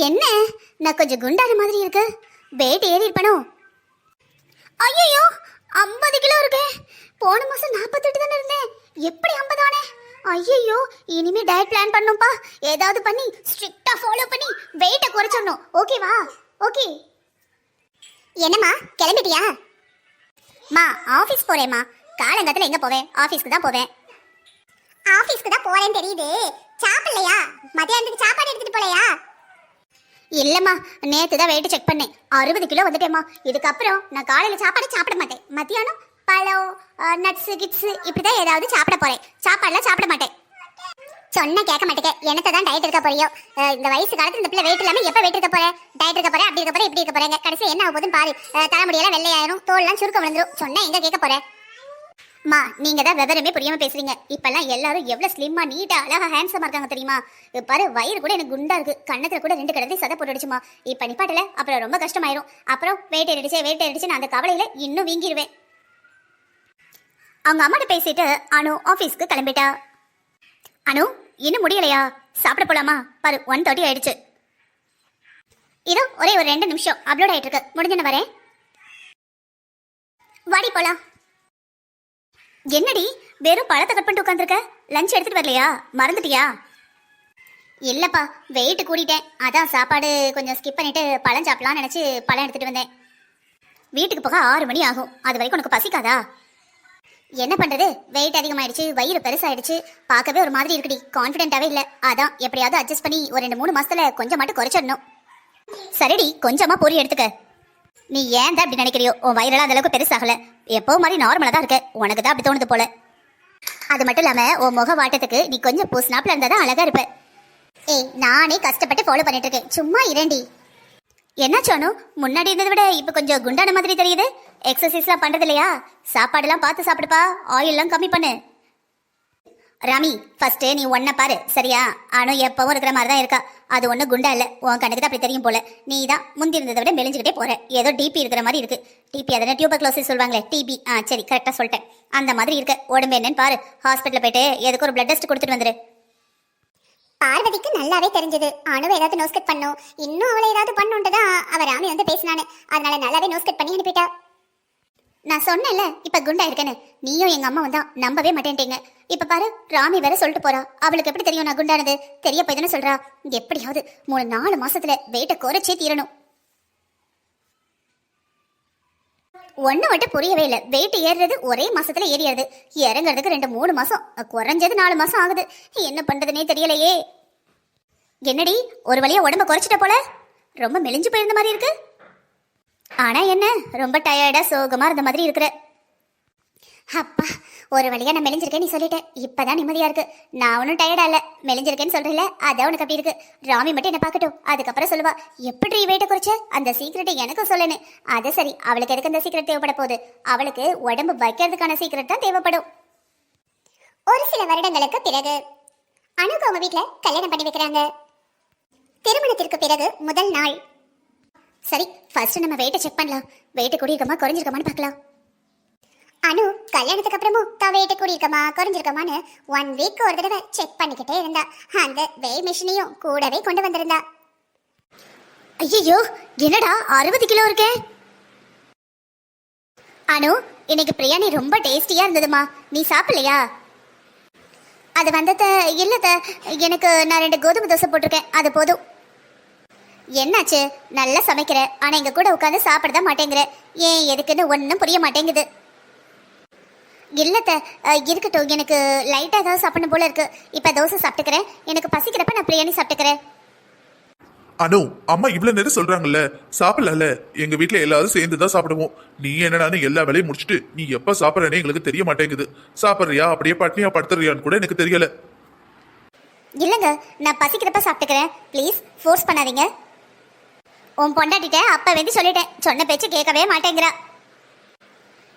என்ன நான் கொஞ்சம் குண்டான மாதிரி இருக்கு. வெயிட் ஏறி இருப்பனோ? ஐயோ 50 கிலோ இருக்கே. போன மாசம் 48 தானே இருந்தேன். எப்படி 50 ஆனே? ஐயோ இனிமே டயட் பிளான் பண்ணும்பா. ஏதாவது பண்ணி ஸ்ட்ரிக்ட்டா ஃபாலோ பண்ணி வெயிட்ட குறைச்சிடணும். ஓகேவா? ஓகே. என்னம்மா கிளம்பிட்டியா? மா ஆபீஸ் போறேம்மா. காலங்கத்துல எங்க போவேன்? ஆபீஸ்க்கு தான் போவேன். ஆபீஸ்க்கு தான் போறேன்னு தெரியுது. சாப்பிடலையா? மத்தியானத்துக்கு சாப்பாடு எடுத்துட்டு போலையா? இல்லம்மா, நேத்து தான் வெயிட் செக் பண்ணேன். 60 கிலோ வந்துட்டேம்மா. இதுக்கப்புறம் நான் காலையில சாப்பாடு சாப்பிட மாட்டேன். மத்தியானம் பழம், நட்ஸ், கிட்ஸ் இப்படிதான் ஏதாவது சாப்பிட போறேன். சாப்பாடுலாம் சாப்பிட மாட்டேன். சொன்ன கேட்க மாட்டேங்க. என்னத்தை தான் டயட் இருக்க போறியோ? இந்த வயசு காலத்துல இந்த பிள்ளை வெயிட் இல்லாம எப்ப வெயிட் இருக்க போறேன்? டயட் இருக்க போறேன், அப்படி இருக்க போறேன், இப்படி இருக்க போறேங்க. கடைசி என்ன ஆக போகுதுன்னு பாரு. தலைமுடியெல்லாம் வெள்ளையாயிரும், தோல்லாம் சுருக்கம் விழுந்துரும். சொன்னா எங்க கேட்க போறேன்? மா நீங்க தான் விவரமே புரியாம பேசுறீங்க. இப்பெல்லாம் எல்லாரும் எவ்வளவு ஸ்லிம்மா நீட்டா அழகா ஹேண்ட்ஸமா இருக்காங்க தெரியுமா? பாரு வயிறு கூட எனக்கு குண்டா இருக்கு. கண்ணத்துல கூட 2 கடத்தி சதை போட்டுடுச்சுமா. இப்ப நிப்பாட்டல அப்புறம் ரொம்ப கஷ்டமாயிரும். அப்புறம் வெயிட் ஏறிடுச்சு நான் அந்த கவலையில இன்னும் வீங்கிடுவேன். அவங்க அம்மாட்ட பேசிட்டு அனு ஆபீஸ்க்கு கிளம்பிட்டா. அனு இன்னும் முடியலையா? சாப்பிட போலாமா? பாரு 1:30 ஆயிடுச்சு. இதோ ஒரே ஒரு 2 நிமிஷம் அப்லோட் ஆயிட்டு இருக்கு. முடிஞ்சன வரேன். வாடி போலாம். என்னடி வெறும் பழத்தை கட் பண்ணிட்டு உட்காந்துருக்க? லஞ்ச் எடுத்துட்டு வரலையா? மறந்துட்டியா? இல்லப்பா வெயிட் கூடிட்டேன். அதான் சாப்பாடு கொஞ்சம் ஸ்கிப் பண்ணிட்டு பழம் சாப்பிடலாம்னு நினைச்சு பழம் எடுத்துட்டு வந்தேன். வீட்டுக்கு போக 6 மணி ஆகும். அது வரைக்கும் உனக்கு பசிக்காதா? என்ன பண்றது, வெயிட் அதிகமாயிடுச்சு, வயிறு பெருசாயிடுச்சு, பார்க்கவே ஒரு மாதிரி இருக்குடி. கான்ஃபிடென்ட்டாவே இல்லை. அதான் எப்படியாவது அட்ஜஸ்ட் பண்ணி ஒரு 2-3 மாசத்துல கொஞ்சம் மட்டும் குறைச்சிடணும். சரிடி கொஞ்சமா பொரி எடுத்துக்க. நீ ஏன் தான் அப்படி நினைக்கிறியோ? உன் வயிறெல்லாம் அந்த அளவுக்கு பெருசாகல. எப்போ மாதிரி நார்மலா தான் இருக்க. உனக்கு தான் அப்படி தோணுது போல. அது மட்டும் இல்லாம உன் முக வாட்டத்துக்கு நீ கொஞ்சம் பூஸ்னாப்ல இருந்தா தான் அழகா இருப்ப. ஏய் நானே கஷ்டப்பட்டு ஃபாலோ பண்ணிட்டு இருக்கேன். சும்மா இரண்டி. என்ன சொன்னு முன்னாடி இருந்ததை விட இப்ப கொஞ்சம் குண்டான மாதிரி தெரியுது. எக்ஸசைஸ்லாம் பண்றது இல்லையா? சாப்பாடுலாம் பார்த்து சாப்பிடுப்பா. ஆயில்லாம் கம்மி பண்ணு. ராமி ஃபர்ஸ்ட் நீ ஒன்ன பாரு சரியா? ஆனும் எப்பவும் இருக்கிற மாதிரி தான் இருக்கா. அது ஒன்றும் குண்டா இல்லை. உன் கணக்கு தான் அப்படி தெரியும் போல. நீ தான் முந்தி இருந்ததை விட மெலிஞ்சுக்கிட்டே போற. ஏதோ டிபி இருக்கிற மாதிரி இருக்கு. டிபி அதனை டியூபர்குலோசிஸ் சொல்லுவாங்களே, டிபி. சரி கரெக்டாக சொல்லிட்டேன். அந்த மாதிரி இருக்க. உடம்பு என்னன்னு பாரு. ஹாஸ்பிட்டலில் போயிட்டு எதுக்கு ஒரு பிளட் டெஸ்ட் கொடுத்துட்டு வந்துரு. பார்வதிக்கு நல்லாவே தெரிஞ்சது அணுவை ஏதாவது நோஸ்கட் பண்ணும், இன்னும் அவளை ஏதாவது பண்ணுன்ட்டு தான் அவ ராமி வந்து பேசினானு. அதனால நல்லாவே நோஸ்கட் பண்ணி அனுப்பிட்டா. நான் சொன்னேன்ல இப்ப குண்டா இருக்கேன்னு. நீயும் எங்க அம்மா வந்தா நம்பவே மாட்டேன்ட்டீங்க. இப்ப பாரு ராமி வேற சொல்லிட்டு போறா. அவளுக்கு எப்படி தெரியும் நான் குண்டானது? தெரிய போய் தானே சொல்றா. எப்படியாவது 3-4 மாசத்துல வெயிட்ட குறைச்சே தீரணும். ஒண்ணு மட்டும் புரியவே இல்லை. வெயிட் ஏறுறது ஒரே மாசத்துல ஏறியாது, இறங்குறதுக்கு 2-3 மாசம், குறைஞ்சது 4 மாசம் ஆகுது. என்ன பண்றதுனே தெரியலையே. என்னடி ஒரு வழியா உடம்ப குறைச்சிட்ட போல? ரொம்ப மெலிஞ்சு போயிருந்த மாதிரி இருக்கு. ஆனா என்ன ரொம்ப டயர்டா சோகமா இருந்த மாதிரி இருக்கிற. அப்பா ஒரு வழியா நான் மெலிஞ்சிருக்கேன் நீ சொல்லிட்டேன். இப்பதான் நிம்மதியா இருக்கு. நான் ஒன்னும் டயர்டா இல்ல, மெலிஞ்சிருக்கேன்னு சொல்றேன்ல அதான் உனக்கு அப்படி இருக்கு. ராமி மட்டும் என்ன பார்க்கட்டும், அதுக்கப்புறம் சொல்லுவா எப்படி வெயிட்ட குறைச்ச அந்த சீக்கிரட்டை எனக்கும் சொல்லணும். அது சரி, அவளுக்கு எதுக்கு அந்த சீக்கிரட் தேவைப்பட போகுது? அவளுக்கு உடம்பு வைக்கிறதுக்கான சீக்கிரட் தான் தேவைப்படும். ஒரு சில வருடங்களுக்கு பிறகு அனுக்கு அவங்க வீட்டுல கல்யாணம் பண்ணி வைக்கிறாங்க. திருமணத்திற்கு பிறகு முதல் நாள். சரி ஃபர்ஸ்ட் நம்ம வெயிட்டை செக் பண்ணலாம். வெயிட் கூடியிருக்கமா குறைஞ்சிருக்கமான்னு பார்க்கலாம். அனு கல்யாணத்துக்கு அப்புறமும் தான் வெயிட் கூடியிருக்கமா குறைஞ்சிருக்கமான்னு 1 வீக் ஒரு தடவை செக் பண்ணிக்கிட்டே இருந்தா. அந்த வெயிட் மிஷினையும் கூடவே கொண்டு வந்திருந்தா. ஐயோ என்னடா 60 கிலோ இருக்கே. அனு இன்னைக்கு பிரியாணி ரொம்ப டேஸ்டியா இருந்ததுமா, நீ சாப்பிடலையா? அது வந்தத இல்லத, எனக்கு நான் 2 கோதுமை தோசை போட்டிருக்கேன், அது போதும். என்னாச்சு? நல்லா சமைக்கிற, ஆனா எங்க கூட உட்காந்து சாப்பிட மாட்டேங்கிற. ஏன் எதுக்குன்னு ஒன்றும் புரிய மாட்டேங்குது. இல்லத்த இருக்கட்டும், எனக்கு லைட்டா ஏதாவது சாப்பிடணும் போல இருக்கு. இப்ப தோசை சாப்பிட்டுக்கிறேன். எனக்கு பசிக்கிறப்ப நான் பிரியாணி சாப்பிட்டுக்கிறேன். அனு அம்மா இவ்வளவு நேரம் சொல்றாங்கல்ல சாப்பிடல. எங்க வீட்டுல எல்லாரும் சேர்ந்து தான் சாப்பிடுவோம். நீ என்னடான்னு எல்லா வேலையும் முடிச்சுட்டு நீ எப்ப சாப்பிடறேன்னு எங்களுக்கு தெரிய மாட்டேங்குது. சாப்பிட்றியா அப்படியே பட்னியா படுத்துறியான்னு கூட எனக்கு தெரியல. இல்லங்க நான் பசிக்கிறப்ப சாப்பிட்டுக்கிறேன். ப்ளீஸ் ஃபோர்ஸ் பண்ணாதீங்க. உன் பொண்டாட்டிட்ட அப்ப வந்து சொல்லிட்டேன், சொன்ன பேச்சு கேட்கவே மாட்டேங்கிறா.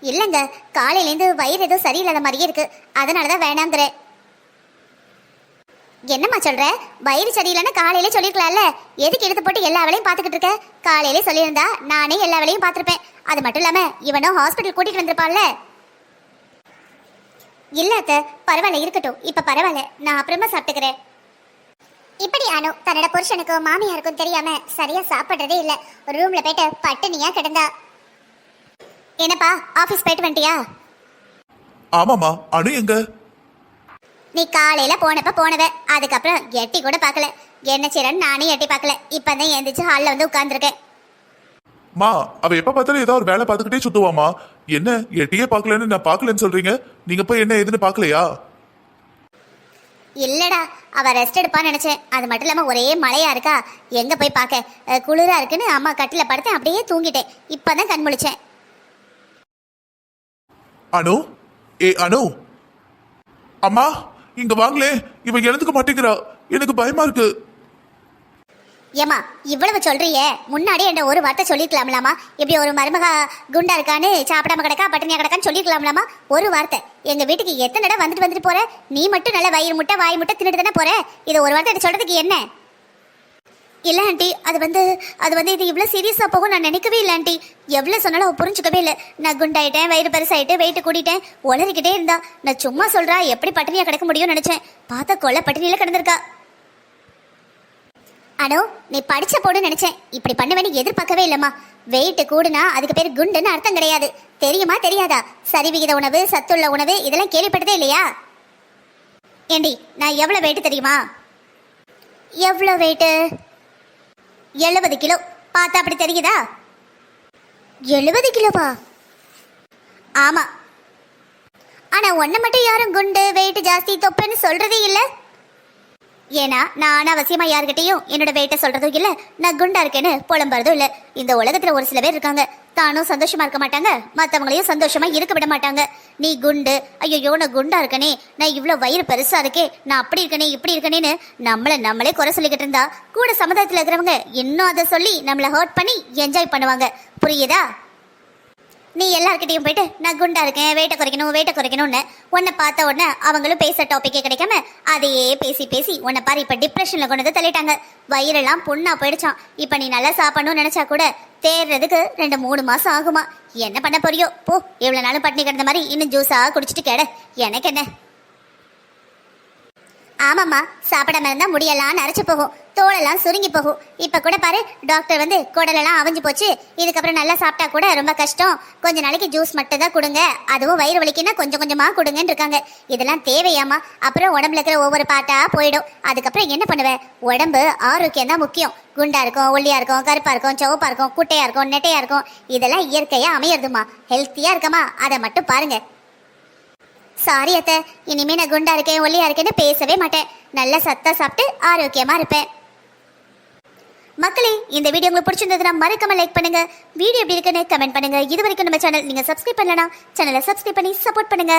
இல்லங்க காலையிலேருந்து வயிறு ஏதோ சரியில்லாத மாதிரியே இருக்கு, அதனாலதான் வேணாங்கிறேன். என்னம்மா சொல்ற? வயிறு சரியில்லைன்னு காலையிலே சொல்லிருக்கலாம்ல, எதுக்கு எடுத்து போட்டு எல்லா வேலையும் பார்த்துக்கிட்டு இருக்க? காலையிலே சொல்லியிருந்தா நானே எல்லா வேலையும் பார்த்துருப்பேன். அது மட்டும் இல்லாம இவனும் ஹாஸ்பிட்டல் கூட்டிட்டு வந்திருப்பான்ல. இல்ல அத்தை பரவாயில்ல இருக்கட்டும், இப்ப பரவாயில்ல, நான் அப்புறமா சாப்பிட்டுக்கிறேன். இப்படி அனு தன்னோட புருஷனுக்கும் மாமியாருக்கும் தெரியாம சரியா சாப்பிடுறதே இல்ல. ரூம்ல போயிட்டு பட்டினியா கிடந்தா. என்னப்பா ஆபீஸ் போயிட்டு வந்துட்டியா? ஆமாமா, அனு எங்க? நீ காலையில போனவ, அதுக்கப்புறம் எட்டி கூட பார்க்கல. என்ன செய்யறன்னு நானே எட்டி பார்க்கல. இப்பதான் எந்திரிச்சு ஹால்ல வந்து உட்கார்ந்துருக்கேன். மா, அவ எப்ப பார்த்தாலும் ஏதாவது ஒரு வேலை பார்த்துக்கிட்டே சுத்துவாமா. என்ன எட்டியே பார்க்கலன்னு நான் பார்க்கலன்னு சொல்றீங்க? நீங்க போய் என்ன ஏதுன்னு பார்க்கலையா? இல்லடா, அவ ரெஸ்ட் எடுப்பான்னு நினைச்சேன். அது மட்டும் இல்லாம ஒரே மழையா இருக்கா, எங்க போய் பார்க்க. குளிரா இருக்குன்னு அம்மா கட்டில படுத்தேன், அப்படியே தூங்கிட்டேன். இப்பதான் கண் முழிச்சேன். அனு, அனு, அம்மா இங்க வாங்களே. இவ எழுந்துக்க மாட்டேங்கிறா, எனக்கு பயமா இருக்கு. ஏமா இவ்வளவு சொல்றியே, முன்னாடி என்ன ஒரு வார்த்தை சொல்லிருக்கலாம்லாமா? இப்படி ஒரு மருமகா குண்டா இருக்கான்னு, சாப்பிடாம கிடக்கா, பட்டினியா கிடக்கான்னு சொல்லிருக்கலாம்லாமா? ஒரு வார்த்தை. எங்க வீட்டுக்கு எத்தனை இடம் வந்துட்டு போற, நீ மட்டும் நல்ல வயிறு முட்டை வாய் முட்டை தின்னுட்டு தானே போற. இதை ஒரு வார்த்தை சொல்றதுக்கு என்ன? இல்ல ஆண்டி, அது வந்து இது இவ்வளவு சீரியஸா போகும் நான் நினைக்கவே இல்லை ஆண்டி. எவ்வளவு சொன்னாலும் அவ புரிஞ்சுக்கவே இல்லை. நான் குண்டாயிட்டேன், வயிறு பெருசாயிட்டு, வெயிட்டு கூட்டிட்டேன், உளறிக்கிட்டே இருந்தா. நான் சும்மா சொல்றா, எப்படி பட்டினியா கிடக்க முடியும்னு நினைச்சேன். பார்த்தா கொலை பட்டினியில கிடந்திருக்கா. அனோ, நீ படிச்ச போடு நினைச்சேன். இப்படி பண்ணுவேன்னு எதிர்பார்க்கவே இல்லம்மா. வெயிட் கூடுனா அதுக்கு பேர் குண்டுன்னு அர்த்தம் கிடையாது. தெரியுமா தெரியாதா? சரிவிகித உணவு, சத்துள்ள உணவு, இதெல்லாம் கேள்விப்பட்டதே இல்லையா? ஏண்டி, நான் எவ்வளவு வெயிட் தெரியுமா? எவ்வளவு வெயிட்? 70 கிலோ. பார்த்தா அப்படி தெரியுதா? 70 கிலோவா? ஆமா. ஆனா ஒன்ன மட்டும் யாரும் குண்டு, வெயிட் ஜாஸ்தி, தொப்பைன்னு சொல்றதே இல்லை. ஏன்னா நான் அனாவசியமா யாருக்கிட்டையும் என்னோட வெயிட்ட சொல்றதும் இல்ல, நான் குண்டா இருக்கேன்னு புலம்புறதும் இல்ல. இந்த உலகத்துல ஒரு சில பேர் இருக்காங்க, தானும் சந்தோஷமா இருக்க மாட்டாங்க, மத்தவங்களையும் சந்தோஷமா இருக்க விட மாட்டாங்க. நீ குண்டு, ஐயோ நான் குண்டா இருக்கனே, நான் இவ்வளவு வயிறு பெருசா இருக்கே, நான் அப்படி இருக்கனே இப்படி இருக்கனேன்னு நம்மளே குறை சொல்லிக்கிட்டு இருந்தா கூட சமுதாயத்துல இருக்கிறவங்க இன்னும் அதை சொல்லி நம்மளை ஹர்ட் பண்ணி என்ஜாய் பண்ணுவாங்க. புரியுதா? நீ எல்லார்கிட்டையும் போயிட்டு நான் குண்டா இருக்கேன், வெயிட்ட குறைக்கணும்னு உன்னை பார்த்த உடனே அவங்களும் பேச டாபிக்கே கிடைக்காம அதையே பேசி உன்னை பாரு இப்ப டிப்ரெஷன்ல கொண்டு வந்து தள்ளிட்டாங்க. வயிறெல்லாம் புண்ணா போயிடுச்சான். இப்ப நீ நல்லா சாப்பிடணும்னு நினைச்சா கூட தேர்றதுக்கு 2-3 மாசம் ஆகுமா. என்ன பண்ண போறியோ போ. எவ்வளவு நாளும் பட்டினி கிடந்த மாதிரி இன்னும் ஜூஸா குடிச்சிட்டு கேட. எனக்கு என்ன? ஆமாம்மா, சாப்பிடாம இருந்தா முடியெல்லாம் நரைச்சு போகும், தோலெல்லாம் சுருங்கி போகும். இப்ப கூட பாரு, டாக்டர் வந்து குடலெல்லாம் அவிஞ்சு போச்சு, இதுக்கப்புறம் நல்லா சாப்பிட்டா கூட ரொம்ப கஷ்டம், கொஞ்ச நாளைக்கு ஜூஸ் மட்டும் தான் கொடுங்க, அதுவும் வயிறு வலிக்குன்னா கொஞ்சம் கொஞ்சமா கொடுங்கன்னு இருக்காங்க. இதெல்லாம் தேவையாமா? அப்புறம் உடம்புல இருக்கிற ஒவ்வொரு பாட்டா போயிடும். அதுக்கப்புறம் என்ன பண்ணுவேன்? உடம்பு ஆரோக்கியம் தான் முக்கியம். குண்டா இருக்கும், ஒல்லியா இருக்கும், கருப்பா இருக்கும், சிவப்பா இருக்கும், குட்டையா இருக்கும், நெட்டையா இருக்கும், இதெல்லாம் இயற்கையா அமையறதுமா. ஹெல்த்தியா இருக்கமா, அதை மட்டும் பாருங்க. சாரி அத்தை, இனிமே நான் குண்டா இருக்கேன், ஒல்லியா இருக்கேன்னு பேசவே மாட்டேன். நல்ல சத்தா சாப்பிட்டு ஆரோக்கியமா இருப்பேன். மக்களே, இந்த வீடியோ உங்களுக்கு பிடிச்சிருந்ததுன்னா மறக்காம லைக் பண்ணுங்க. வீடியோ எப்படி இருக்குன்னு கமெண்ட் பண்ணுங்க. இது வரைக்கும் நம்ம சேனல் நீங்க சப்ஸ்கிரைப் பண்ணலனா சேனலை சப்ஸ்கிரைப் பண்ணி சப்போர்ட் பண்ணுங்க.